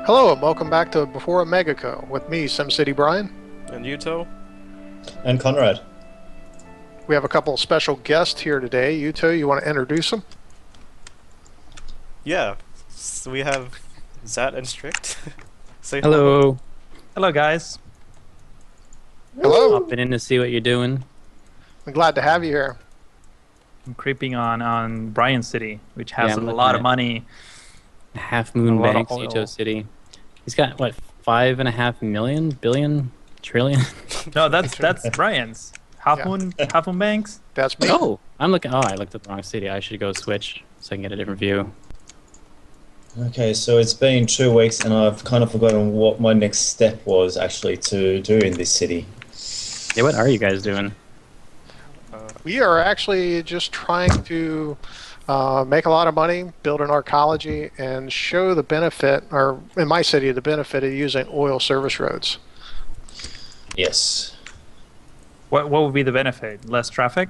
Hello and welcome back to Before OmegaCo with me, SimCity Brian. And Yuttho. And Konrad. We have a couple of special guests here today. Yuttho, you want to introduce them? Yeah, so we have Zat and Strict. Say Hello. Hello, guys. Hello. Popping in to see what you're doing. I'm glad to have you here. I'm creeping on Brian City, which has Yeah, I'm a looking lot of at- money. Half Moon A lot of Banks, oil. Yuttho City. He's got what, 5.5 million, billion, trillion? No, that's Brian's. Half Moon Banks. That's me. Oh, I looked at the wrong city. I should go switch so I can get a different view. Okay, so it's been 2 weeks and I've kind of forgotten what my next step was actually to do in this city. Yeah, what are you guys doing? We are actually just trying to make a lot of money, build an arcology, and show the benefit, or in my city, the benefit of using oil service roads. Yes. What would be the benefit? Less traffic?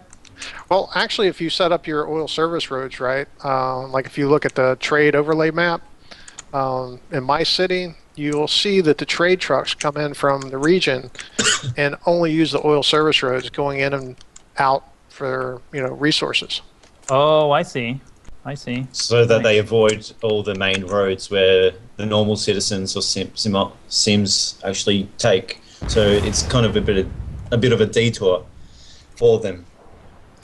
Well, actually, if you set up your oil service roads right, like if you look at the trade overlay map, in my city, you'll see that the trade trucks come in from the region and only use the oil service roads going in and out for resources. Oh, I see. I see. So that Nice. they avoid all the main roads where the normal citizens or sims actually take. So it's kind of a bit of a detour for them.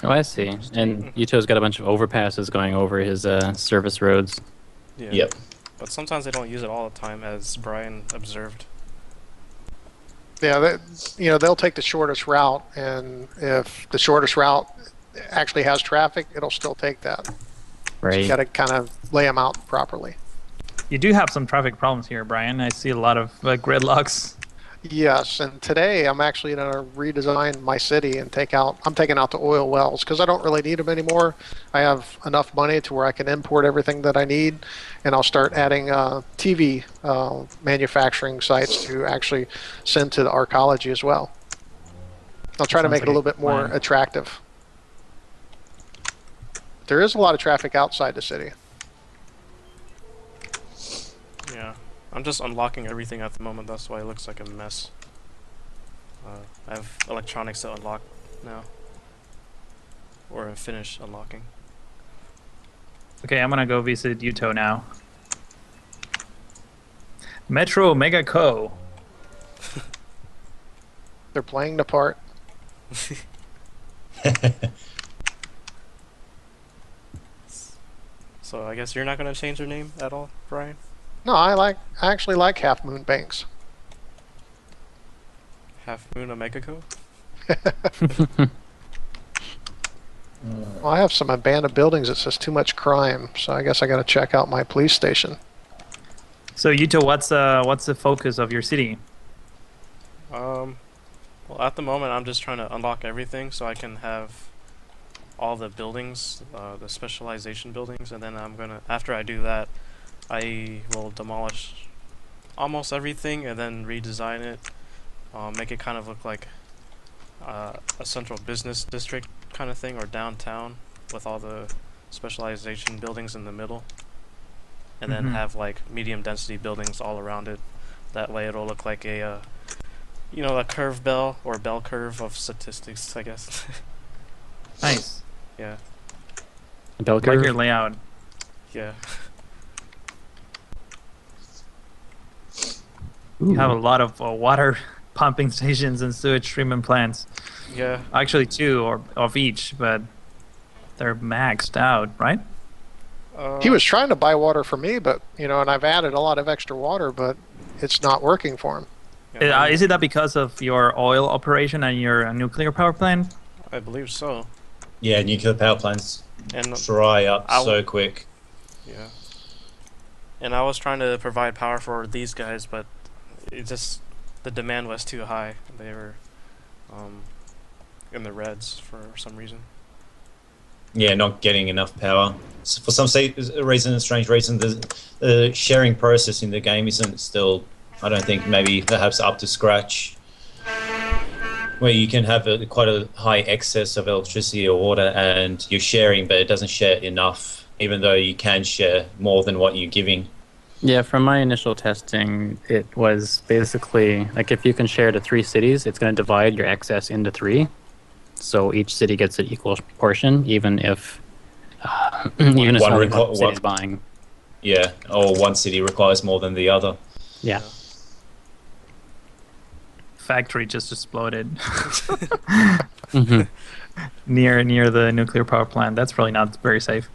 Oh, I see. And Yuttho's got a bunch of overpasses going over his service roads. Yeah. Yep. But sometimes they don't use it all the time, as Brian observed. Yeah, they'll take the shortest route, and if the shortest route actually has traffic, it'll still take that. So Right. you got to kind of lay them out properly. You do have some traffic problems here, Brian. I see a lot of gridlocks. Yes, and today I'm actually going to redesign my city and I'm taking out the oil wells because I don't really need them anymore. I have enough money to where I can import everything that I need, and I'll start adding TV manufacturing sites to actually send to the arcology as well. I'll try to Sounds make it a like little a bit more plan. attractive. There is a lot of traffic outside the city. Yeah. I'm just unlocking everything at the moment, that's why it looks like a mess. I have electronics to unlock now. Or finish unlocking. Okay, I'm gonna go visit Yuttho now. Metro OmegaCo. They're playing the part. So I guess you're not going to change your name at all, Brian? No, I actually like Half Moon Banks. Half Moon OmegaCo? Well, I have some abandoned buildings that says too much crime, so I guess I got to check out my police station. So Yuttho, what's the focus of your city? Well, at the moment, I'm just trying to unlock everything so I can have all the buildings, the specialization buildings, and then after I do that, I will demolish almost everything and then redesign it, make it kind of look like a central business district kind of thing, or downtown with all the specialization buildings in the middle, and then Mhm. have like medium density buildings all around it. That way it'll look like a a curve bell or bell curve of statistics, I guess. Nice. Yeah, Bell Like your curve. layout. yeah. You have a lot of water pumping stations and sewage treatment plants. Yeah, Actually, two or of each, but they're maxed out, right? He was trying to buy water for me, but and I've added a lot of extra water, but it's not working for him. yeah, Is it that because of your oil operation and your nuclear power plant? I believe so. Yeah, nuclear power plants And dry up I so quick. yeah, and I was trying to provide power for these guys, but the demand was too high. They were in the reds for some reason. Yeah, not getting enough power. For some reason, a strange reason, the sharing process in the game isn't still, I don't think, maybe perhaps up to scratch. Where you can have quite a high excess of electricity or water and you're sharing, but it doesn't share enough, even though you can share more than what you're giving. Yeah, from my initial testing, it was basically like if you can share to 3 cities, it's going to divide your excess into 3. So each city gets an equal portion, even if even if One only one requ- city one, is buying. yeah, or one city requires more than the other. Yeah. Factory just exploded Hmm. near the nuclear power plant. That's probably not very safe.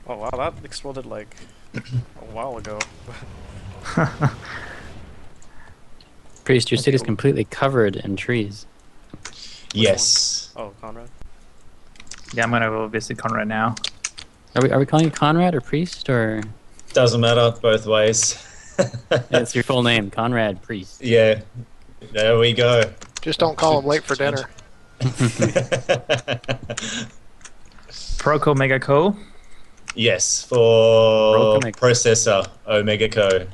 Oh wow, that exploded like a while ago. Priest, your Okay, city's completely covered in trees. Which Yes. one? Oh, Conrad. Yeah, I'm gonna go visit Konrad now. Are we calling you Conrad or Priest or? Doesn't matter both ways. It's your full name, Conrad Priest. Yeah, there we go. Just don't call him late for dinner. Proco OmegaCo. Yes, for Broken. processor OmegaCo.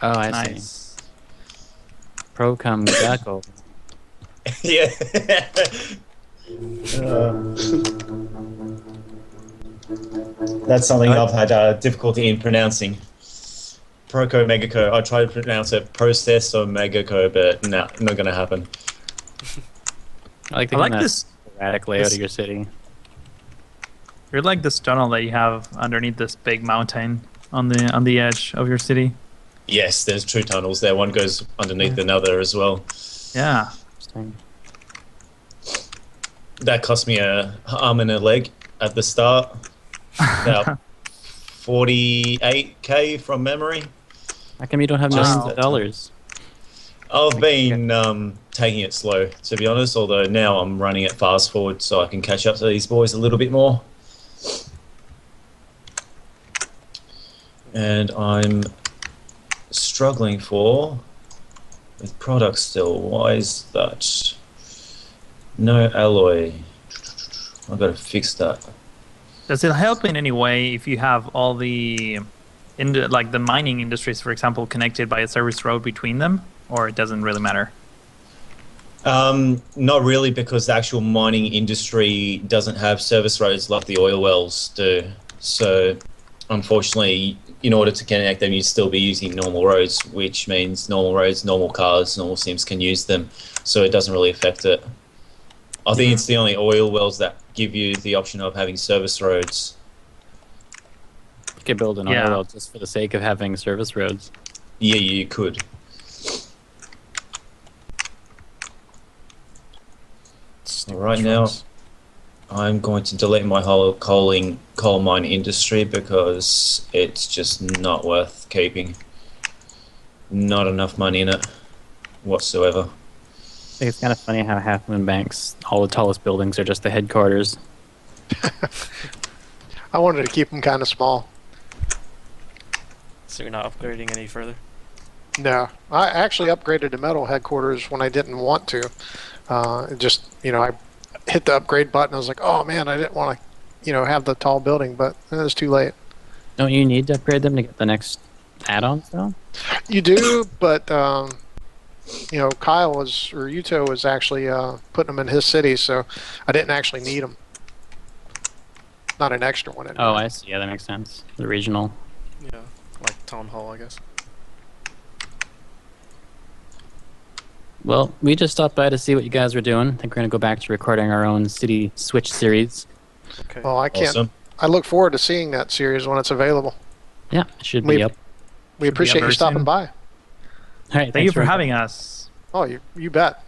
Oh, I see. Nice. OmegaCo. Yeah. That's something I've had difficulty in pronouncing. Proco Megaco. I tried to pronounce it Process or Megaco, but no, not going to happen. I like the I like kind of this. erratic layout of your city. You're like this tunnel that you have underneath this big mountain on the edge of your city. Yes, there's 2 tunnels there. One goes underneath another as well. Yeah. Interesting. That cost me a arm and a leg at the start. About 48k from memory. How come you don't have Just millions of dollars? I've been taking it slow, to be honest, although now I'm running it fast forward so I can catch up to these boys a little bit more. And I'm struggling with products still. Why is that? No alloy. I've got to fix that. Does it help in any way if you have all the like the mining industries, for example, connected by a service road between them, or it doesn't really matter? Not really, because the actual mining industry doesn't have service roads like the oil wells do. So, unfortunately, in order to connect them, you'd still be using normal roads, which means normal roads, normal cars, normal sims can use them. So it doesn't really affect it. I think it's the only oil wells that give you the option of having service roads. You could build an oil Yeah. well just for the sake of having service roads. Yeah, you could. Stupid Right now, trucks. I'm going to delete my whole coal mine industry because it's just not worth keeping. Not enough money in it whatsoever. I think it's kind of funny how Half Moon Bank's all the tallest buildings are just the headquarters. I wanted to keep them kind of small. So you're not upgrading any further? No, I actually upgraded to metal headquarters when I didn't want to. It just, I hit the upgrade button. I was like, oh man, I didn't want to, have the tall building, but it was too late. Don't you need to upgrade them to get the next add-ons though? You do, but Kyle or Yuttho was actually putting them in his city, so I didn't actually need them. Not an extra one anyway. Oh, I see. Yeah, that makes sense. The regional. Yeah, like town hall, I guess. Well, we just stopped by to see what you guys were doing. I think we're going to go back to recording our own City Switch series. Okay. Well, I can't. Awesome. I look forward to seeing that series when it's available. Yeah, it should be up. We Should be appreciate up you very stopping soon. by. All right, Thank you for having us. Oh, you bet.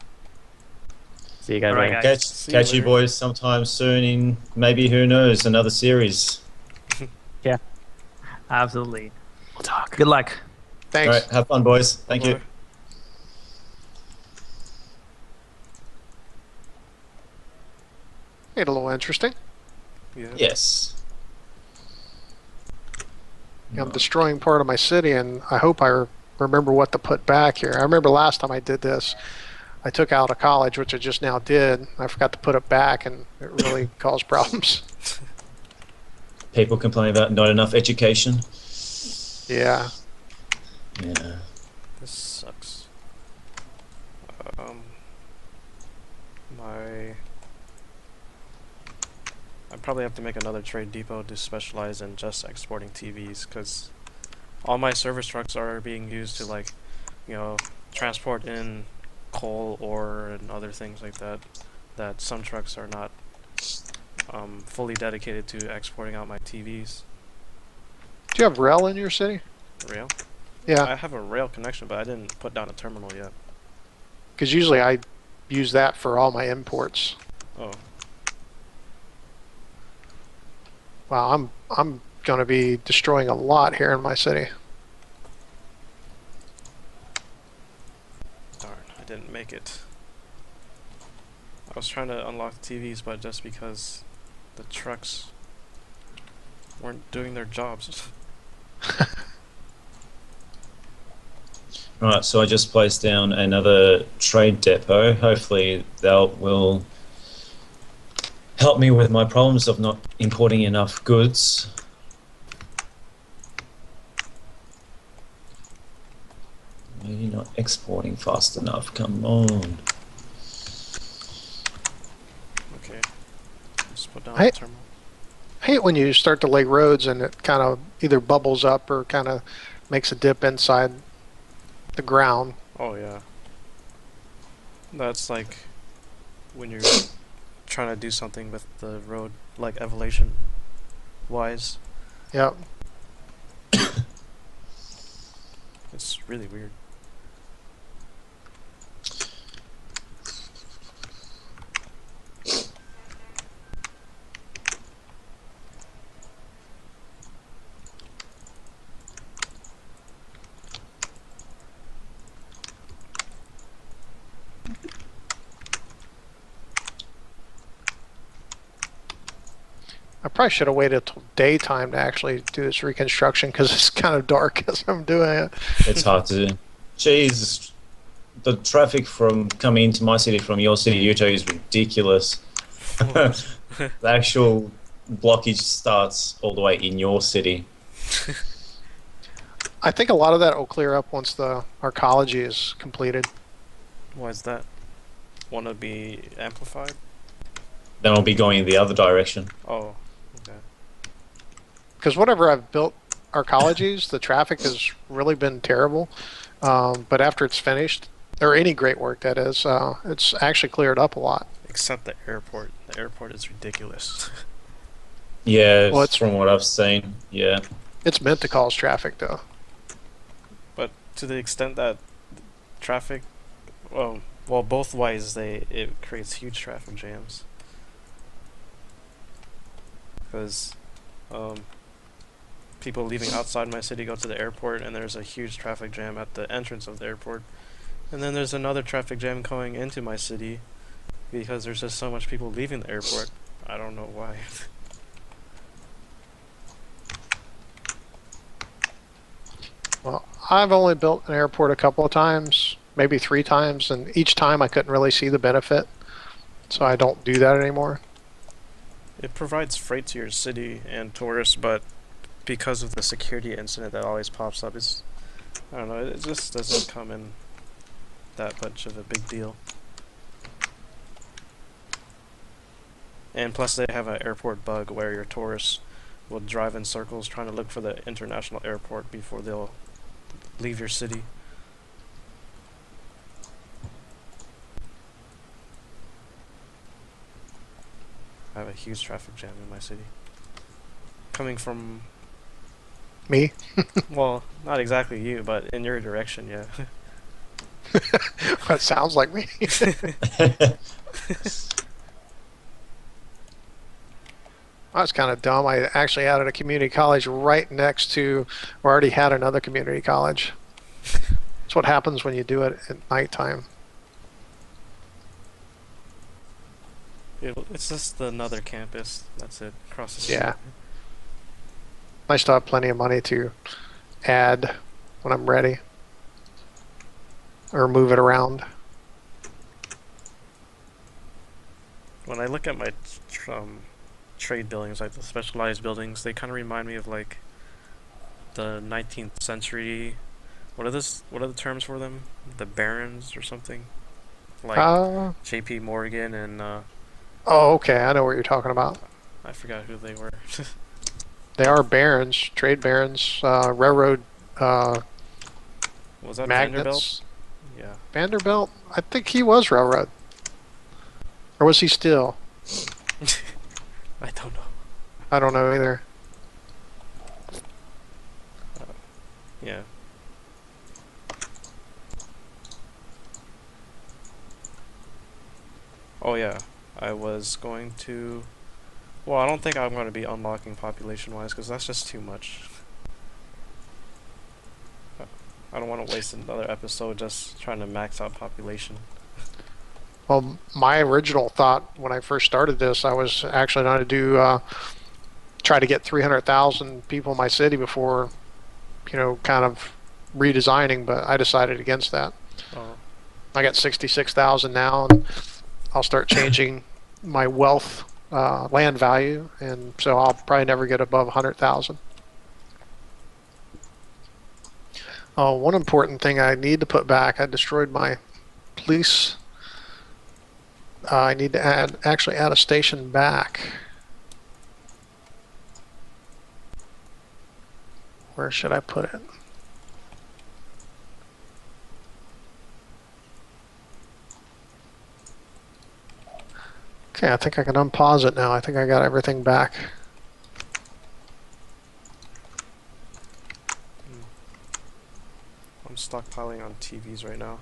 See you guys All right, later. guys. See you Catch you later. boys sometime soon in maybe, who knows, another series. Absolutely. We'll talk. Good luck. Thanks. All right, have fun, boys. Thank you. Bye-bye. Made a little interesting. Yeah. Yes. I'm destroying part of my city, and I hope I remember what to put back here. I remember last time I did this, I took out a college, which I just now did. I forgot to put it back, and it really caused problems. People complain about not enough education. Yeah. Yeah. This sucks. My... I probably have to make another trade depot to specialize in just exporting TVs, because all my service trucks are being used to like, transport in coal, ore, and other things like that. That some trucks are not fully dedicated to exporting out my TVs. Do you have rail in your city? Rail? Yeah, I have a rail connection, but I didn't put down a terminal yet. because usually I use that for all my imports. Oh, Wow, I'm going to be destroying a lot here in my city. darn, I didn't make it. I was trying to unlock the TVs, but just because the trucks weren't doing their jobs. Right, so I just placed down another trade depot. Hopefully that will help me with my problems of not importing enough goods. Maybe not exporting fast enough. Come on. Okay, just put down I the terminal. hate when you start to lay roads and it kind of either bubbles up or kind of makes a dip inside the ground. Oh yeah. That's like when you're trying to do something with the road, like evolution wise. Yep. It's really weird. I probably should have waited till daytime to actually do this reconstruction because it's kind of dark as I'm doing it. It's hard to. Jeez, the traffic from coming into my city from your city, Yuttho, is ridiculous. The actual blockage starts all the way in your city. I think a lot of that will clear up once the arcology is completed. Why is that? Want to be amplified? Then I'll be going in the other direction. Oh, okay. Because whatever I've built arcologies, the traffic has really been terrible. But after it's finished, or any great work that is, it's actually cleared up a lot. Except the airport. The airport is ridiculous. Yeah, Well, it's- from what I've seen. Yeah. It's meant to cause traffic though. But to the extent that traffic, well, both ways it creates huge traffic jams. Because people leaving outside my city go to the airport, and there's a huge traffic jam at the entrance of the airport. And then there's another traffic jam going into my city because there's just so much people leaving the airport. I don't know why. Well, I've only built an airport a couple of times, maybe 3 times, and each time I couldn't really see the benefit. So I don't do that anymore. It provides freight to your city and tourists, but because of the security incident that always pops up, I don't know, it just doesn't come in that much of a big deal. And plus they have an airport bug where your tourists will drive in circles trying to look for the international airport before they'll leave your city. I have a huge traffic jam in my city. Coming from, Me? well, not exactly you, but in your direction, yeah. That sounds like me. I was kind of dumb. I actually added a community college right next to, or already had another community college. That's what happens when you do it at nighttime. It's just another campus. That's it. Across the street. Yeah. I still have plenty of money to add when I'm ready. Or move it around. When I look at my trade buildings, like the specialized buildings, they kind of remind me of like the 19th century. What are the terms for them? The barons or something? Like J.P. Morgan and Oh, okay. I know what you're talking about. I forgot who they were. They are barons, trade barons, railroad Was that Vanderbilt? magnets. Yeah. Vanderbilt? I think he was railroad. Or was he still? I don't know. I don't know either. Yeah. Oh yeah, I was going to. Well, I don't think I'm going to be unlocking population-wise because that's just too much. I don't want to waste another episode just trying to max out population. Well, my original thought when I first started this, I was actually going to do try to get 300,000 people in my city before, kind of redesigning, but I decided against that. Oh. I got 66,000 now, and I'll start changing my wealth land value, and so I'll probably never get above 100,000. Oh, one important thing I need to put back, I destroyed my police. I need to actually add a station back. Where should I put it? Okay, I think I can unpause it now. I think I got everything back. I'm stockpiling on TVs right now.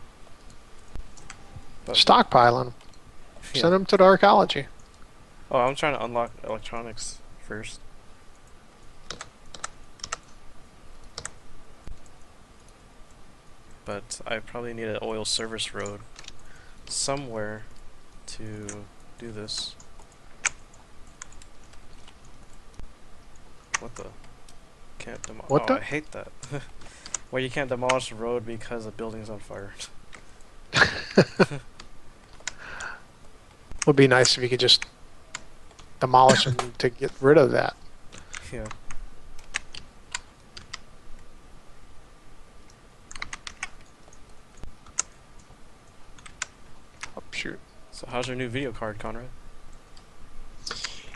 But, Stockpiling. yeah. Send them to the archaeology. Oh, I'm trying to unlock electronics first. But I probably need an oil service road somewhere to do this. What the? Can't demolish. What Oh, the? I hate that. Where you can't demolish the road because the building's on fire. Would be nice if you could just demolish them to get rid of that. Yeah. Oh, shoot. So how's your new video card, Conrad?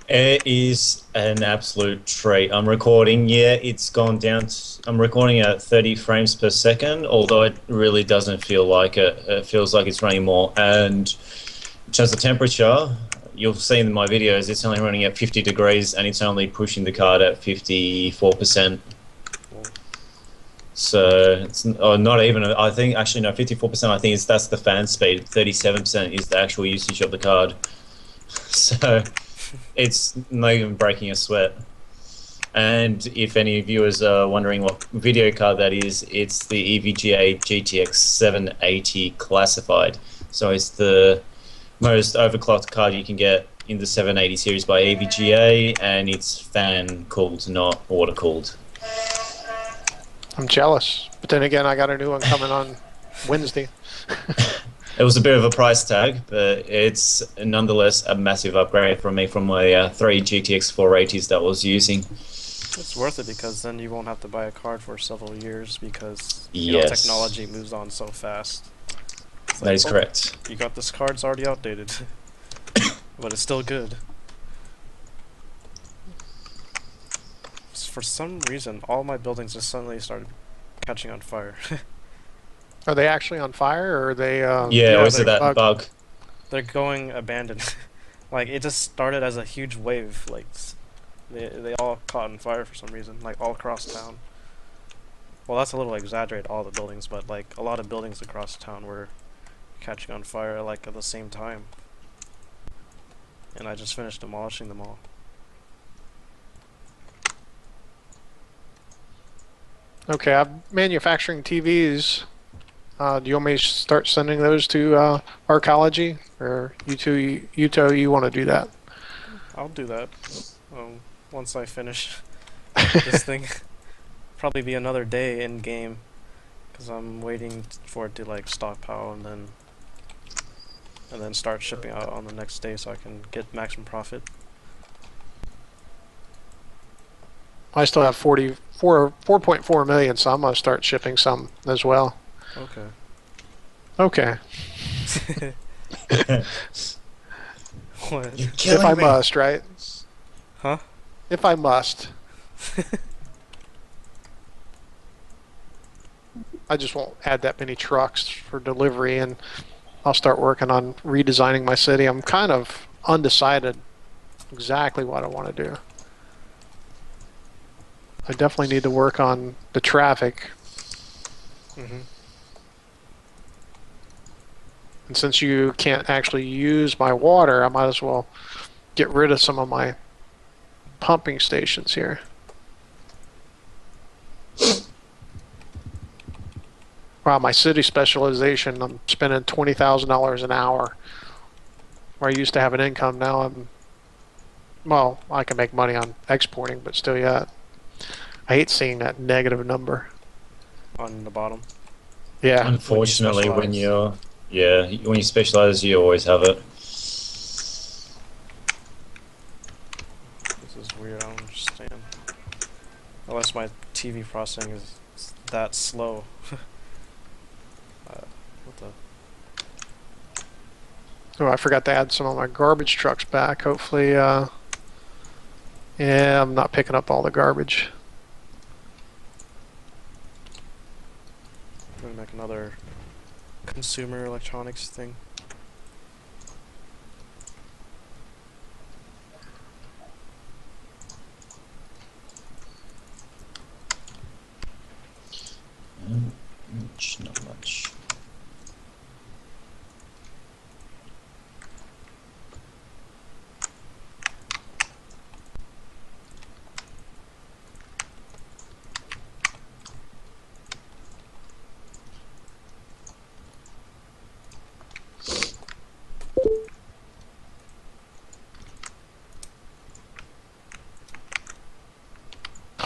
It is an absolute treat. I'm recording, it's gone down. I'm recording at 30 frames per second, although it really doesn't feel like it. It feels like it's running more. And in terms of temperature, you'll see in my videos, it's only running at 50 degrees and it's only pushing the card at 54%. So it's not even, I think, actually, no, 54%, I think that's the fan speed. 37% is the actual usage of the card. So it's not even breaking a sweat. And if any viewers are wondering what video card that is, it's the EVGA GTX 780 classified. So it's the most overclocked card you can get in the 780 series by EVGA, and it's fan cooled, not water cooled. I'm jealous. But then again, I got a new one coming on Wednesday. It was a bit of a price tag, but it's nonetheless a massive upgrade from me from my 3 GTX 480s that I was using. It's worth it because then you won't have to buy a card for several years because Yes. technology moves on so fast. It's That is correct. You got this card, it's already outdated. But it's still good. For some reason, all my buildings just suddenly started catching on fire. Are they actually on fire, or are they? Yeah, or is they're it that bug? They're going abandoned. Like, it just started as a huge wave. Like, they all caught on fire for some reason, like all across town. Well, that's a little exaggerated, all the buildings, but like a lot of buildings across town were catching on fire like at the same time. And I just finished demolishing them all. Okay, I'm manufacturing TVs. Do you want me to start sending those to archaeology, or Yuttho, you want to do that? I'll do that once I finish this thing. Probably be another day in game, because I'm waiting for it to like stockpile and then start shipping out on the next day so I can get maximum profit. I still have 4.4 million, so I'm gonna start shipping some as well. Okay. Okay, What? You're if killing I me. must, right? Huh? If I must. I just won't add that many trucks for delivery, and I'll start working on redesigning my city. I'm kind of undecided exactly what I want to do. I definitely need to work on the traffic. Mm-hmm. And since you can't actually use my water, I might as well get rid of some of my pumping stations here. Wow, my city specialization, I'm spending $20,000 an hour. Where I used to have an income, now well, I can make money on exporting, but still, yeah. I hate seeing that negative number. On the bottom. Yeah. Unfortunately, when you specialize, you always have it. This is weird. I don't understand. Unless my TV processing is that slow. What the? Oh, I forgot to add some of my garbage trucks back. Hopefully, yeah, I'm not picking up all the garbage. I'm gonna make another consumer electronics thing. Not much.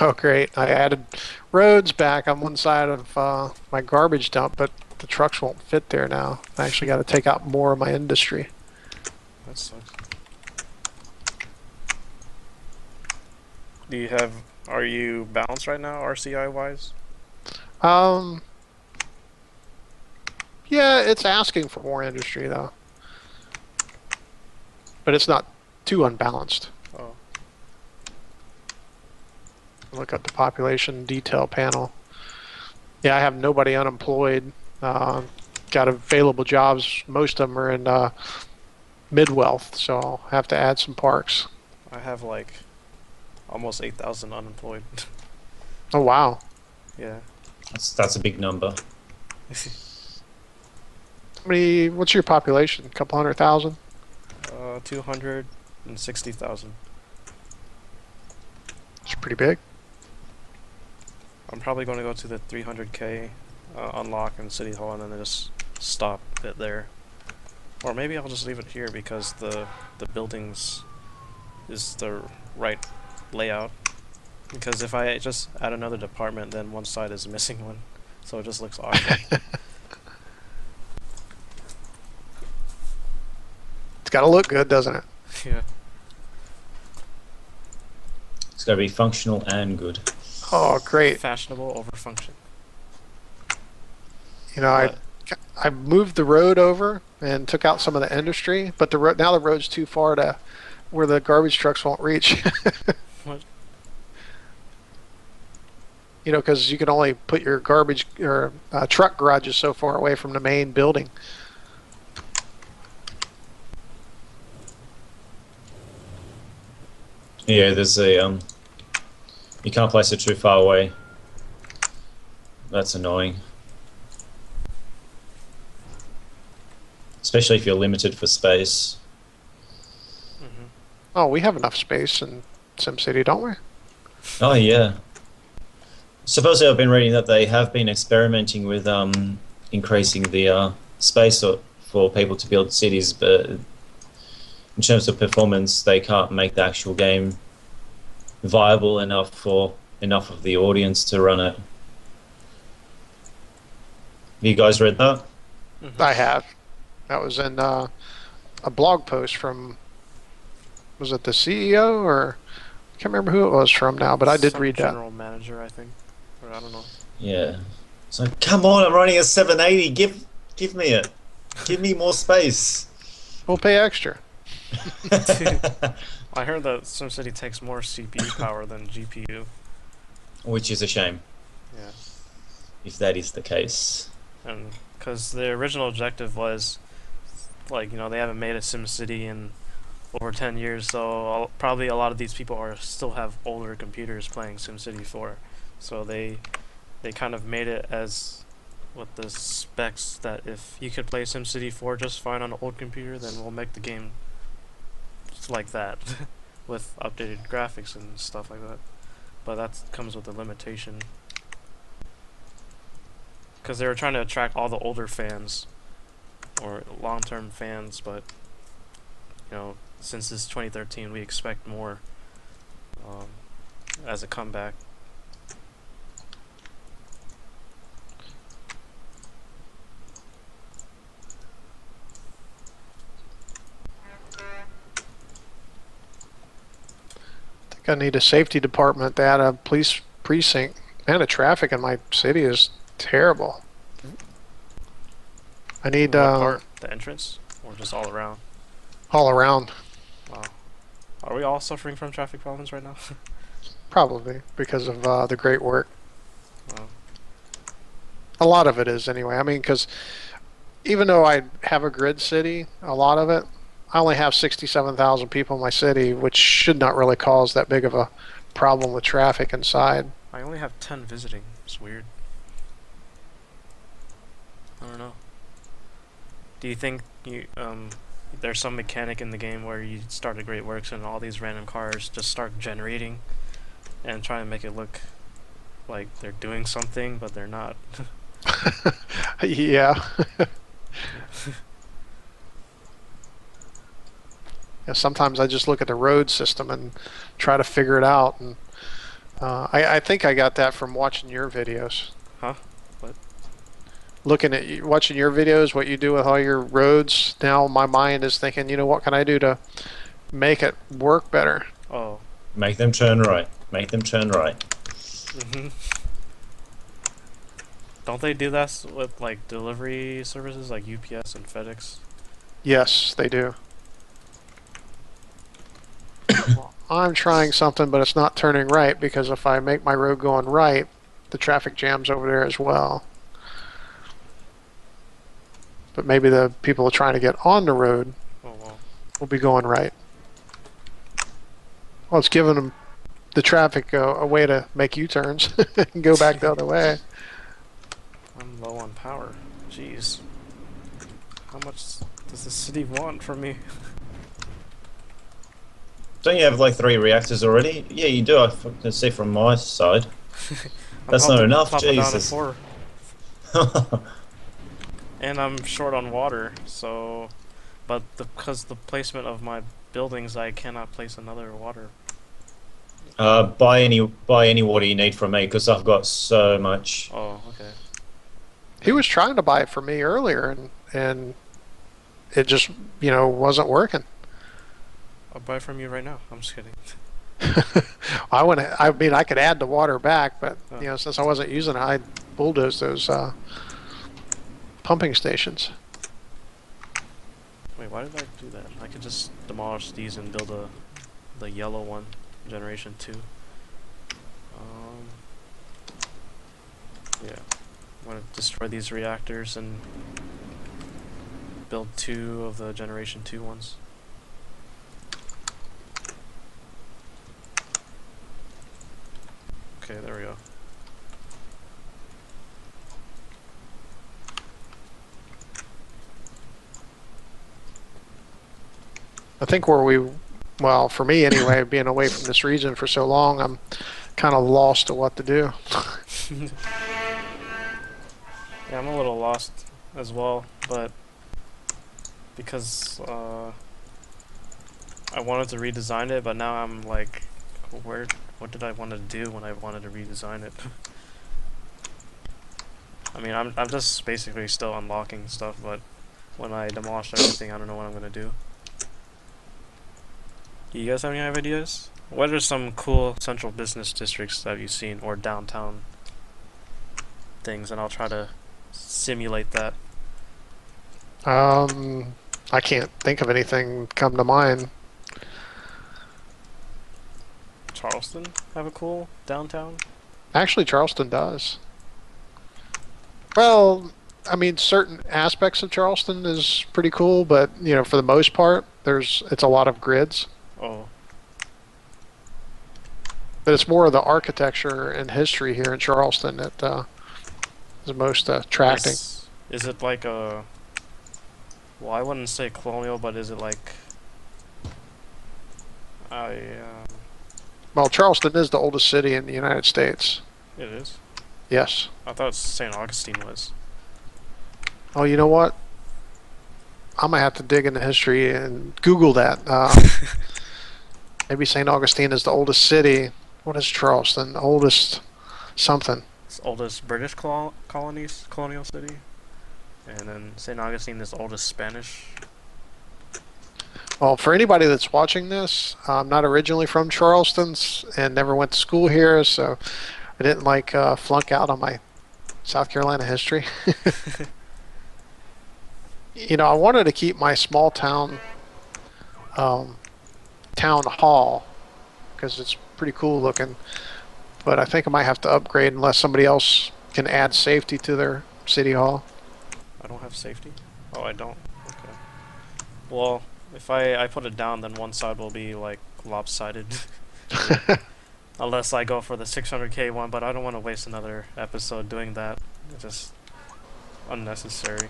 Oh, great. I added roads back on one side of my garbage dump, but the trucks won't fit there now. I actually got to take out more of my industry. That sucks. Do you have? Are you balanced right now, RCI wise? Yeah, it's asking for more industry though, but it's not too unbalanced. Oh, Look at the population detail panel. Yeah, I have nobody unemployed. Got available jobs. Most of them are in mid-wealth, so I'll have to add some parks. I have like almost 8,000 unemployed. Oh, wow. Yeah. That's a big number. What's your population? A couple 100,000? 260,000. It's pretty big. I'm probably going to go to the 300k unlock in City Hall and then just stop it there. Or maybe I'll just leave it here because the buildings is the right layout. Because if I just add another department, then one side is missing one, so it just looks awkward. It's got to look good, doesn't it? Yeah. It's got to be functional and good. Oh, great. Fashionable over function. You know, I moved the road over and took out some of the industry, but now the road's too far to where the garbage trucks won't reach. What? You know, because you can only put your garbage or truck garages so far away from the main building. Yeah, there's a you can't place it too far away. That's annoying. Especially if you're limited for space. Mm-hmm. Oh, we have enough space in SimCity, don't we? Oh yeah. Supposedly I've been reading that they have been experimenting with increasing the space for people to build cities, but in terms of performance, they can't make the actual game viable enough for enough of the audience to run it. Have you guys read that? Mm-hmm. I have. That was in a blog post from, was it the CEO or I can't remember who it was from now, but I did read that. General manager, I think, or I don't know. Yeah. So come on, I'm running a 780. Give me it. Give me more space. We'll pay extra. I heard that SimCity takes more CPU power than GPU. Which is a shame. Yeah. if that is the case. And because the original objective was, like, they haven't made a SimCity in over 10 years, so probably a lot of these people still have older computers playing SimCity 4. So they kind of made it as with the specs that if you could play SimCity 4 just fine on an old computer, then we'll make the game just like that with updated graphics and stuff like that. But that comes with a limitation. Because they were trying to attract all the older fans or long-term fans, but since this 2013, we expect more as a comeback. I think I need a safety department to add a police precinct. Man, the traffic in my city is terrible. I need What part? The entrance? Or just all around? all around. Wow. Are we all suffering from traffic problems right now? Probably because of the great work. Wow. A lot of it is anyway. I mean, because even though I have a grid city, a lot of it, I only have 67,000 people in my city, which should not really cause that big of a problem with traffic inside. I only have 10 visiting. It's weird. I don't know. Do you think there's some mechanic in the game where you start a Great Works and all these random cars just start generating and try to make it look like they're doing something, but they're not? Yeah. Yeah, sometimes I just look at the road system and try to figure it out. And I think I got that from watching your videos. Huh? What? Looking at you, watching your videos, what you do with all your roads. Now my mind is thinking, what can I do to make it work better? Oh. Make them turn right. Make them turn right. Mhm. Don't they do that with like delivery services like UPS and FedEx? Yes, they do. I'm trying something, but it's not turning right because if I make my road going right, the traffic jams over there as well. But maybe the people trying to get on the road Oh well. will be going right. Well, it's giving them the traffic a way to make U-turns and go back the other way. I'm low on power. Jeez. How much does the city want from me? Don't you have like 3 reactors already? Yeah, you do. I can see from my side. That's not enough, Jesus. Down to 4. And I'm short on water, so... But because the placement of my buildings, I cannot place another water. Buy any water you need from me because I've got so much. Oh, okay. He was trying to buy it from me earlier, and it just, wasn't working. I'll buy from you right now. I'm just kidding. I mean, I could add the water back, but Oh. since I wasn't using it, I bulldozed those pumping stations. Wait, why did I do that? I could just demolish these and build the yellow one, generation 2. Yeah, I'm gonna destroy these reactors and build 2 of the generation 2 ones. Okay, there we go. I think well, for me anyway, being away from this region for so long, I'm kind of lost to what to do. Yeah, I'm a little lost as well, but because I wanted to redesign it, but now I'm like, what did I want to do when I wanted to redesign it? I mean, I'm just basically still unlocking stuff, but when I demolish everything, I don't know what I'm gonna do. Do you guys have any ideas? What are some cool central business districts that you've seen, or downtown things, and I'll try to simulate that. I can't think of anything come to mind. Charleston have a cool downtown? Actually, Charleston does. Well, I mean, certain aspects of Charleston is pretty cool, but for the most part, it's a lot of grids. Oh, But it's more of the architecture and history here in Charleston that is most attracting. is it like a? Well, I wouldn't say colonial, but is it like? I Well, Charleston is the oldest city in the United States. it is. Yes. I thought St. Augustine was. Oh, you know what? I'm gonna have to dig into history and Google that. Maybe St. Augustine is the oldest city. What is Charleston? The oldest something. It's oldest British colonial city, and then St. Augustine is the oldest Spanish. Well, for anybody that's watching this, I'm not originally from Charleston and never went to school here, so I didn't flunk out on my South Carolina history. I wanted to keep my small town town hall because it's pretty cool looking, but I think I might have to upgrade unless somebody else can add safety to their city hall. I don't have safety. Oh, I don't. Okay. Well, if I put it down, then one side will be like lopsided. Unless I go for the 600k one, but I don't want to waste another episode doing that. It's just unnecessary.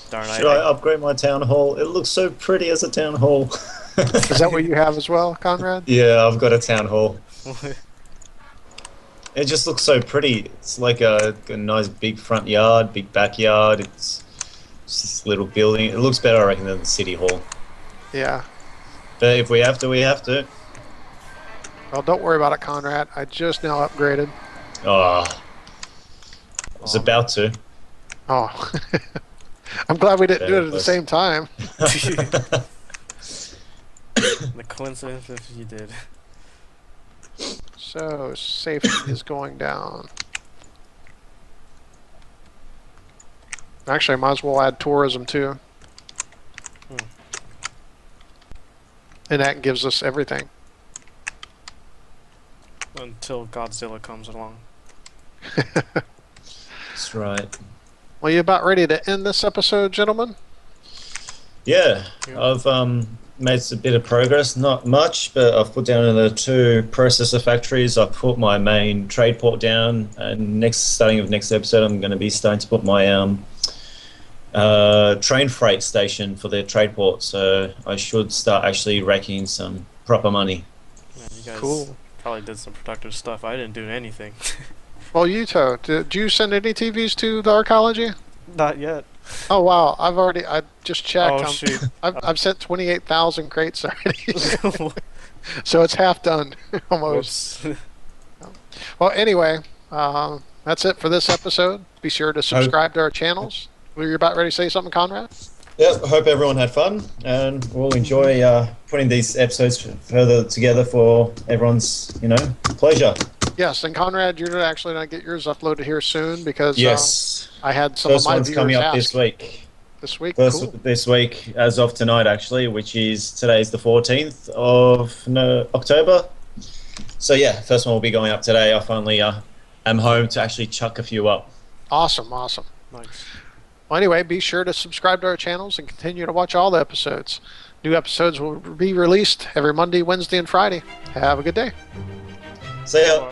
Darn, Should I upgrade my town hall? It looks so pretty as a town hall. Is that what you have as well, Conrad? Yeah, I've got a town hall. It just looks so pretty. It's like a nice big front yard, big backyard. It's just this little building. It looks better, I reckon, than the city hall. Yeah. But if we have to, we have to. Well, don't worry about it, Conrad. I just now upgraded. Oh, I was about to. Oh. I'm glad we didn't do it at the Close. same time. The coincidence if you did. So, safety is going down. Actually, I might as well add tourism too. And that gives us everything. Until Godzilla comes along. That's right. Well, you about ready to end this episode, gentlemen? Yeah, I've made a bit of progress. Not much, but I've put down the 2 processor factories. I've put my main trade port down, and starting of next episode, I'm going to be starting to put my train freight station for the trade port. So I should start actually raking some proper money. Man, you guys Cool. probably did some productive stuff. I didn't do anything. Well, Yuttho, did you send any TVs to the arcology? Not yet. Oh wow, I just checked. Oh shoot. I've sent 28,000 crates already, so it's half done almost. Whoops. Well, anyway, that's it for this episode. Be sure to subscribe to our channels. Were you about ready to say something, Conrad? Yep, I hope everyone had fun, and we'll enjoy putting these episodes further together for everyone's, pleasure. Yes, and Conrad, you're actually going to get yours uploaded here soon because Yes. I had some First of my one's viewers coming up ask this week. This week, First cool. this week, as of tonight, actually, which is today's the 14th of October. So yeah, first one will be going up today. I finally am home to actually chuck a few up. Awesome, awesome. Nice. Well, anyway, be sure to subscribe to our channels and continue to watch all the episodes. New episodes will be released every Monday, Wednesday, and Friday. Have a good day. See ya.